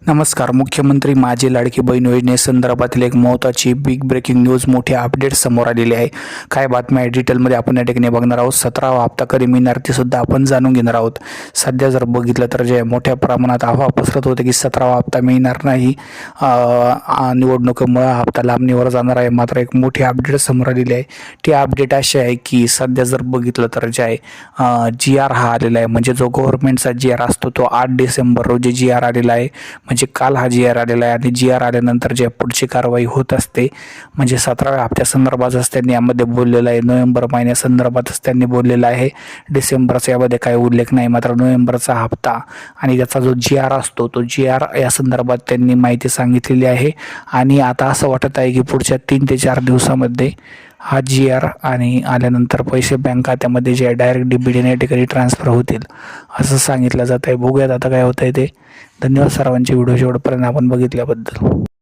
नमस्कार. मुख्यमंत्री माझी लाडकी बहीण योजनेसंदर्भातील एक महत्त्वाची बिग ब्रेकिंग न्यूज, मोठी अपडेट समोर आलेली आहे. काय बातम्या आहे डिटेलमध्ये आपण या ठिकाणी बघणार आहोत. 17वा हप्ता कधी मिळणार ते सुद्धा आपण जाणून घेणार आहोत. सध्या जर बघितलं तर जे मोठ्या प्रमाणात अफवा पसरत होते की 17वा हप्ता मिळणार नाही, निवडणुकीमुळे हप्ता लांबणीवर जाणार आहे. मात्र एक मोठी अपडेट समोर आलेली आहे. ती अपडेट अशी आहे की सध्या जर बघितलं तर जे आहे GR हा आलेला आहे, म्हणजे जो गव्हर्नमेंटचा GR असतो तो 8 डिसेंबर रोजी GR आलेला आहे. म्हणजे काल हा GR आलेला आहे आणि GR आल्यानंतर जे पुढची कारवाई होत असते, म्हणजे 17व्या हप्त्यासंदर्भातच त्यांनी यामध्ये बोललेलं आहे. नोव्हेंबर महिन्यासंदर्भातच त्यांनी बोललेलं आहे. डिसेंबरचा यामध्ये काही उल्लेख नाही. मात्र नोव्हेंबरचा हप्ता आणि त्याचा जो GR असतो तो GR या संदर्भात त्यांनी माहिती सांगितलेली आहे. आणि आता असं वाटत आहे की पुढच्या 3 ते 4 दिवसामध्ये हा GR आणि आल्यानंतर पैसे बँक खात्यामध्ये जे डायरेक्ट DBT या ठिकाणी ट्रान्सफर होतील असं सांगितलं जात आहे. बघूयात आता काय होत आहे ते. धन्यवाद सर्वांचे व्हिडिओ शेवटपर्यंत आपण बघितल्याबद्दल.